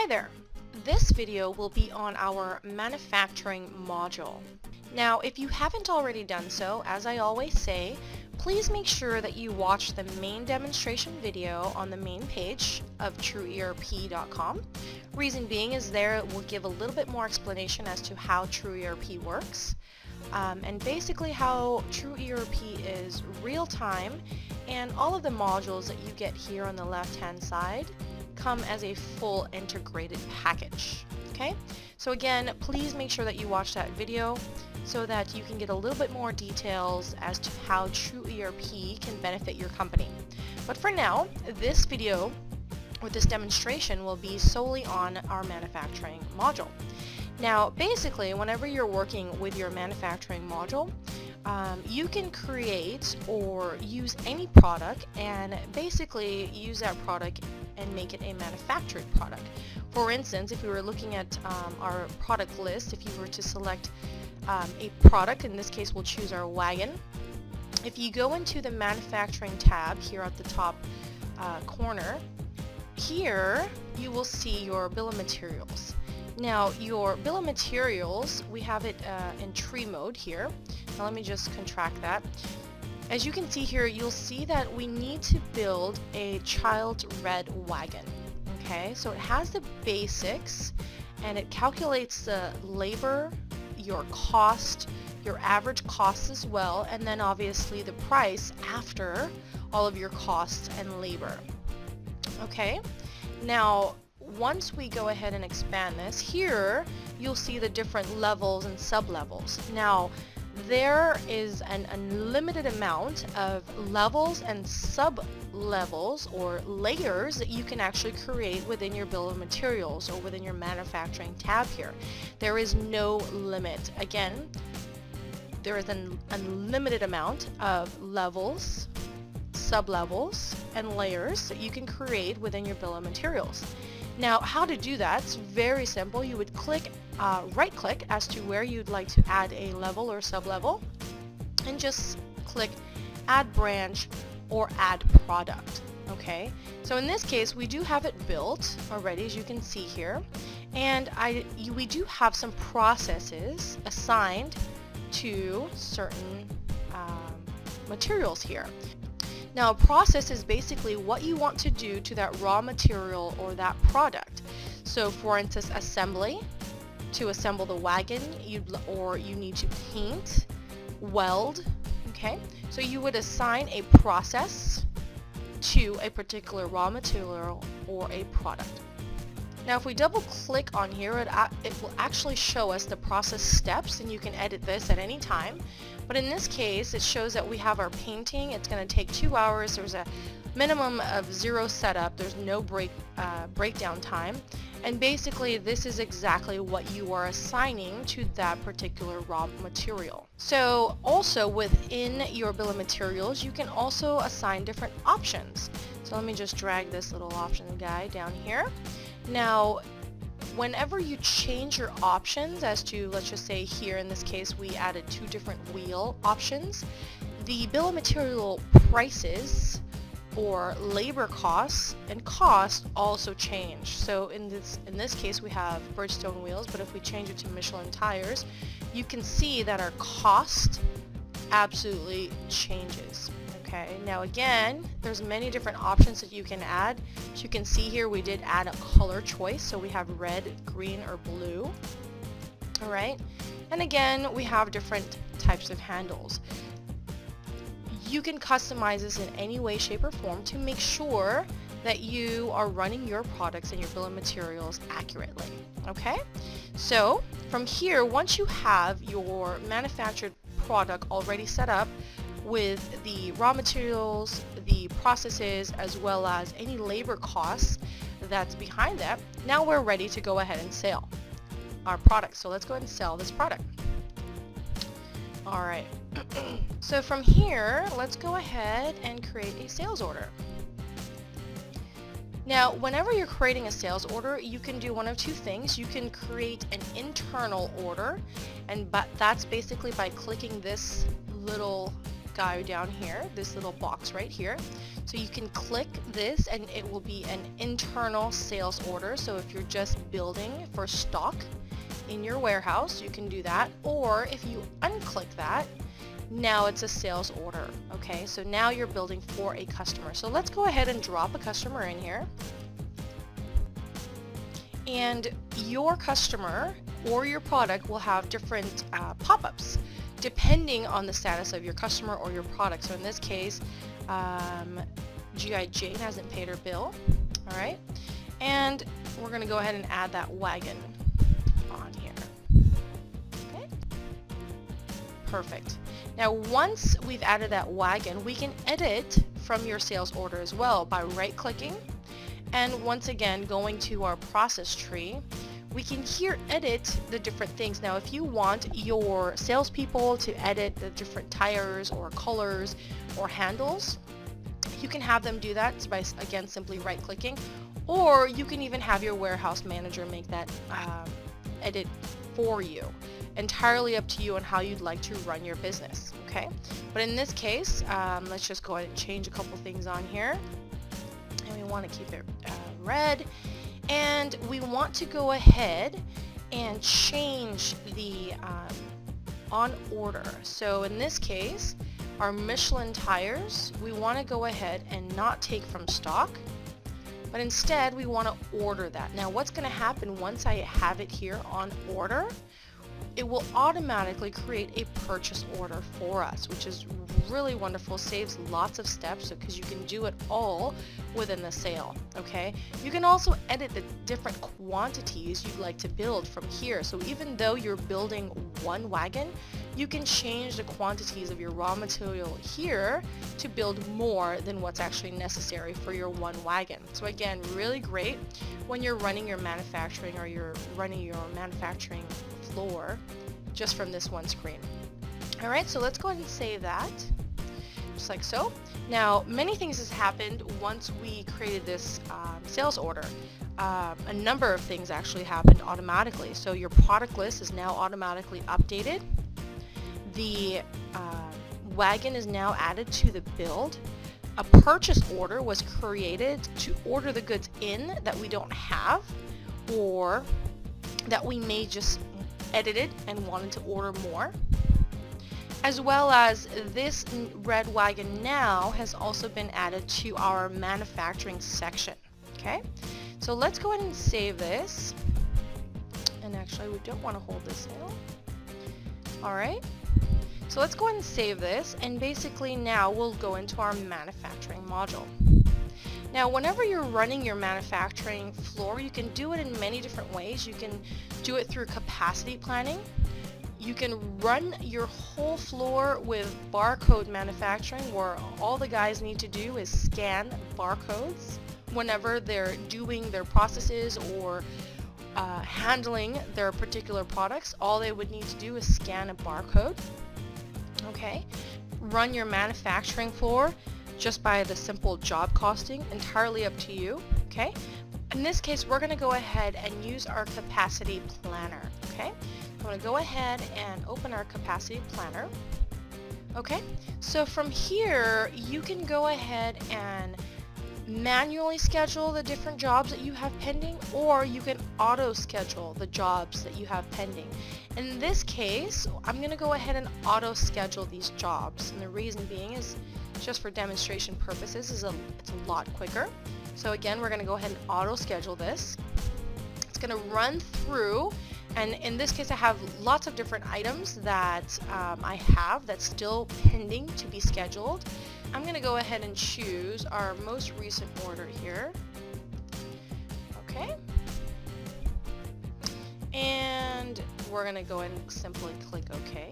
Hi there! This video will be on our manufacturing module. Now, if you haven't already done so, as I always say, please make sure that you watch the main demonstration video on the main page of TrueERP.com. Reason being is there it will give a little bit more explanation as to how TrueERP works. And basically how TrueERP is real-time, and all of the modules that you get here on the left-hand side come as a full integrated package. Okay, so again, please make sure that you watch that video so that you can get a little bit more details as to how TrueERP can benefit your company. But for now, this video or this demonstration will be solely on our manufacturing module. Now, basically, whenever you're working with your manufacturing module, you can create or use any product and basically use that product and make it a manufactured product. For instance, if we were looking at our product list, if you were to select a product, in this case we'll choose our wagon. If you go into the manufacturing tab here at the top corner, here you will see your bill of materials. Now, your bill of materials, we have it in tree mode here. Now let me just contract that. As you can see here, you'll see that we need to build a child red wagon. Okay, so it has the basics and it calculates the labor, your cost, your average costs as well, and then obviously the price after all of your costs and labor. Okay, now once we go ahead and expand this, here you'll see the different levels and sub-levels. Now, there is an unlimited amount of levels and sub-levels or layers that you can actually create within your bill of materials or within your manufacturing tab here. There is no limit. Again, there is an unlimited amount of levels, sub-levels, and layers that you can create within your bill of materials. Now, how to do that? It's very simple. You would right-click as to where you'd like to add a level or sub-level, and just click Add Branch or Add Product. Okay, so in this case, we do have it built already, as you can see here, and we do have some processes assigned to certain materials here. Now, a process is basically what you want to do to that raw material or that product. So, for instance, assembly. To assemble the wagon, you need to paint, weld. Okay, so you would assign a process to a particular raw material or a product. Now, if we double click on here, it will actually show us the process steps, and you can edit this at any time. But in this case, it shows that we have our painting. It's going to take 2 hours. There's a minimum of 0 setup. There's no breakdown time. And basically, this is exactly what you are assigning to that particular raw material. So also within your bill of materials, you can also assign different options. So let me just drag this little option guide down here. Now, whenever you change your options as to, let's just say here in this case we added 2 different wheel options, the bill of material prices or labor costs and cost also change. So in this case we have Bridgestone wheels, but if we change it to Michelin tires, you can see that our cost absolutely changes. Okay, now again, there's many different options that you can add. As you can see here, we did add a color choice, so we have red, green, or blue. Alright, and again, we have different types of handles. You can customize this in any way, shape, or form to make sure that you are running your products and your bill of materials accurately. Okay, so from here, once you have your manufactured product already set up with the raw materials, the processes, as well as any labor costs that's behind that, now we're ready to go ahead and sell our product. So let's go ahead and sell this product. Alright, so from here, let's go ahead and create a sales order. Now, whenever you're creating a sales order, you can do one of 2 things. You can create an internal order, but that's basically by clicking this little guy down here, this little box right here. So you can click this and it will be an internal sales order. So if you're just building for stock in your warehouse, you can do that. Or if you unclick that, now it's a sales order. Okay, so now you're building for a customer. So let's go ahead and drop a customer in here. And your customer or your product will have different pop-ups depending on the status of your customer or your product. So in this case, G.I. Jane hasn't paid her bill. All right, and we're going to go ahead and add that wagon on here. Okay, perfect. Now once we've added that wagon, we can edit from your sales order as well by right-clicking. And once again, going to our process tree, we can here edit the different things. Now, if you want your salespeople to edit the different tires or colors or handles, you can have them do that by, again, simply right-clicking. Or you can even have your warehouse manager make that edit for you. Entirely up to you on how you'd like to run your business, okay? But in this case, let's just go ahead and change a couple things on here. And we want to keep it red, and we want to go ahead and change the on order. So in this case, our Michelin tires, we want to go ahead and not take from stock, but instead we want to order that. Now what's going to happen once I have it here on order, it will automatically create a purchase order for us, which is really wonderful, saves lots of steps because you can do it all within the sale. Okay, you can also edit the different quantities you'd like to build from here. So even though you're building one wagon, you can change the quantities of your raw material here to build more than what's actually necessary for your one wagon. So again, really great when you're running your manufacturing or you're running your manufacturing floor just from this one screen. Alright, so let's go ahead and save that, just like so. Now, many things has happened once we created this sales order. A number of things actually happened automatically. So your product list is now automatically updated. The wagon is now added to the build. A purchase order was created to order the goods in that we don't have, or that we may just edited and wanted to order more. As well as this red wagon now has also been added to our manufacturing section. Okay, so let's go ahead and save this. And actually, we don't want to hold this now. Alright, so let's go ahead and save this, and basically now we'll go into our manufacturing module. Now, whenever you're running your manufacturing floor, you can do it in many different ways. You can do it through capacity planning. You can run your whole floor with barcode manufacturing, where all the guys need to do is scan barcodes whenever they're doing their processes or handling their particular products. All they would need to do is scan a barcode. Okay, run your manufacturing floor just by the simple job costing, entirely up to you. Okay, in this case, we're going to go ahead and use our capacity planner. Okay, I'm going to go ahead and open our capacity planner. Okay, so from here you can go ahead and manually schedule the different jobs that you have pending, or you can auto schedule the jobs that you have pending. In this case, I'm going to go ahead and auto schedule these jobs, and the reason being is just for demonstration purposes, it's a lot quicker. So again, we're going to go ahead and auto schedule this. It's going to run through, and in this case I have lots of different items that I have that's still pending to be scheduled. I'm going to go ahead and choose our most recent order here. Okay, and we're going to go ahead and simply click OK.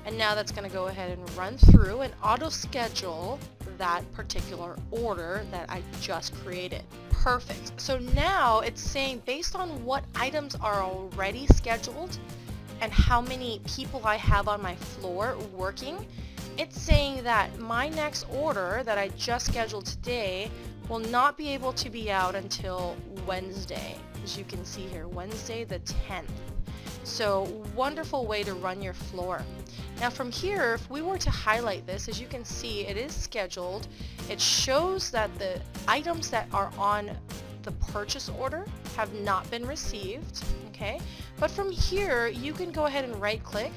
And now that's going to go ahead and run through and auto schedule that particular order that I just created. Perfect. So now it's saying, based on what items are already scheduled and how many people I have on my floor working, it's saying that my next order that I just scheduled today will not be able to be out until Wednesday. As you can see here, Wednesday the 10th. So wonderful way to run your floor. Now from here, if we were to highlight this, as you can see, it is scheduled. It shows that the items that are on the purchase order have not been received, okay? But from here, you can go ahead and right click,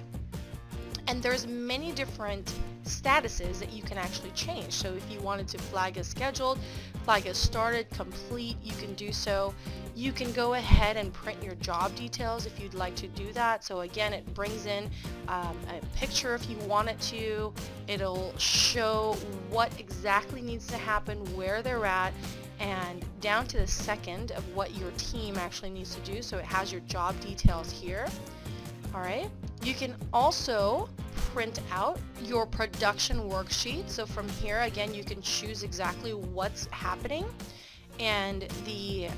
and there's many different statuses that you can actually change. So if you wanted to flag as scheduled, flag as started, complete, you can do so. You can go ahead and print your job details if you'd like to do that. So again, it brings in a picture if you want it to. It'll show what exactly needs to happen, where they're at, and down to the second of what your team actually needs to do. So it has your job details here. All right. You can also print out your production worksheet. So from here, again, you can choose exactly what's happening and the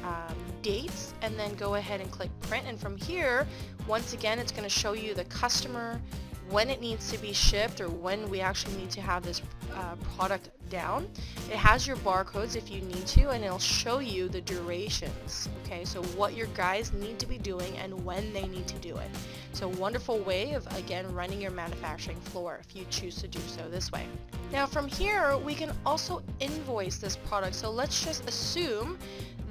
dates, and then go ahead and click print. And from here, once again, it's going to show you the customer, when it needs to be shipped, or when we actually need to have this product down. It has your barcodes if you need to, and it'll show you the durations, okay, so what your guys need to be doing and when they need to do it. So wonderful way of, again, running your manufacturing floor if you choose to do so this way. Now from here, we can also invoice this product. So let's just assume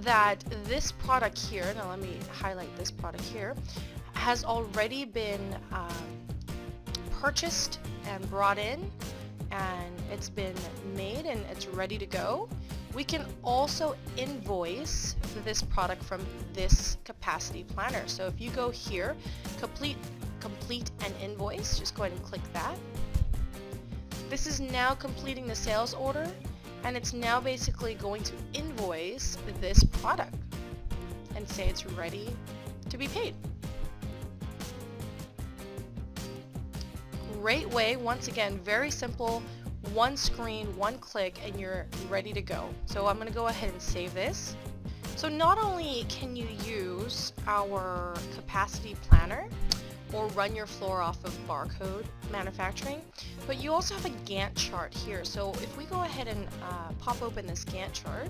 that this product here, now let me highlight this product here, has already been purchased and brought in, and it's been made and it's ready to go. We can also invoice this product from this capacity planner. So if you go here, complete and invoice, just go ahead and click that. This is now completing the sales order, and it's now basically going to invoice this product and say it's ready to be paid. Great way, once again, very simple, one screen, one click, and you're ready to go. So I'm going to go ahead and save this. So not only can you use our capacity planner or run your floor off of barcode manufacturing, but you also have a Gantt chart here. So if we go ahead and pop open this Gantt chart,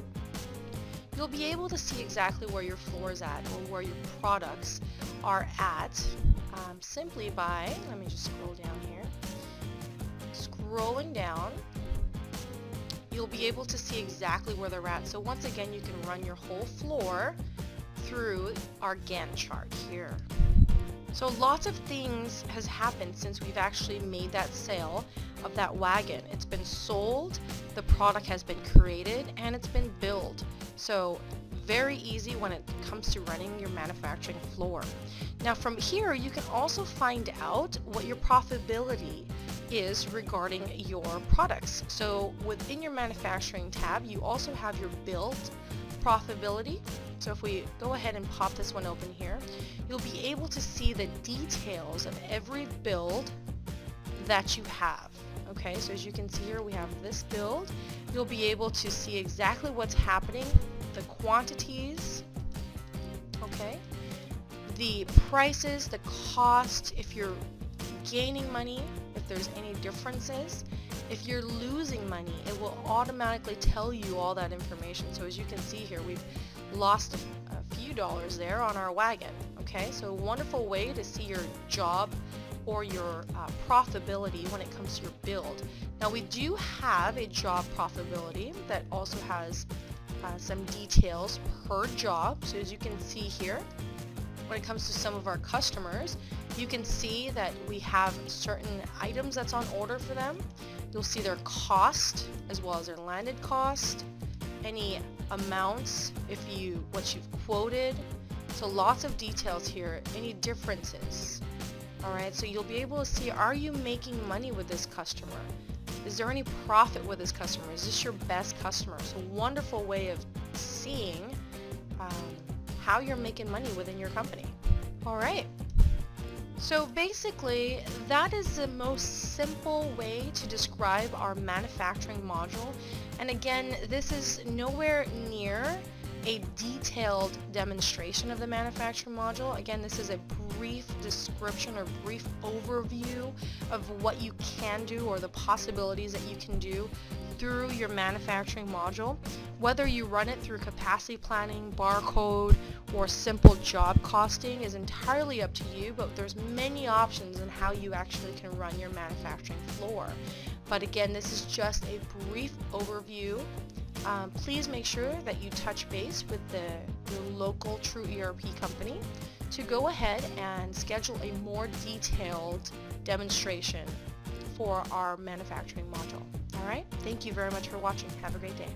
you'll be able to see exactly where your floor is at, or where your products are at, simply by, let me just scroll down here, scrolling down, you'll be able to see exactly where they're at. So once again, you can run your whole floor through our Gantt chart here. So lots of things has happened since we've actually made that sale of that wagon. It's been sold, the product has been created, and it's been billed. So very easy when it comes to running your manufacturing floor. Now from here, you can also find out what your profitability is regarding your products. So within your manufacturing tab, you also have your build profitability. So if we go ahead and pop this one open here, you'll be able to see the details of every build that you have. Okay, so as you can see here, we have this build. You'll be able to see exactly what's happening, the quantities, okay, the prices, the cost, if you're gaining money, if there's any differences. If you're losing money, it will automatically tell you all that information. So as you can see here, we've lost a few dollars there on our wagon. Okay, so a wonderful way to see your job or your profitability when it comes to your build. Now we do have a job profitability that also has some details per job. So as you can see here, when it comes to some of our customers, you can see that we have certain items that's on order for them. You'll see their cost as well as their landed cost, any amounts, what you've quoted. So lots of details here, any differences. All right, so you'll be able to see, are you making money with this customer? Is there any profit with this customer? Is this your best customer? So wonderful way of seeing how you're making money within your company. All right. So basically, that is the most simple way to describe our manufacturing module. And again, this is nowhere near a detailed demonstration of the manufacturing module. Again, this is a brief description or brief overview of what you can do or the possibilities that you can do through your manufacturing module. Whether you run it through capacity planning, barcode, or simple job costing is entirely up to you, but there's many options on how you actually can run your manufacturing floor. But again, this is just a brief overview. Please make sure that you touch base with your local TrueERP company to go ahead and schedule a more detailed demonstration for our manufacturing module. Alright, thank you very much for watching. Have a great day.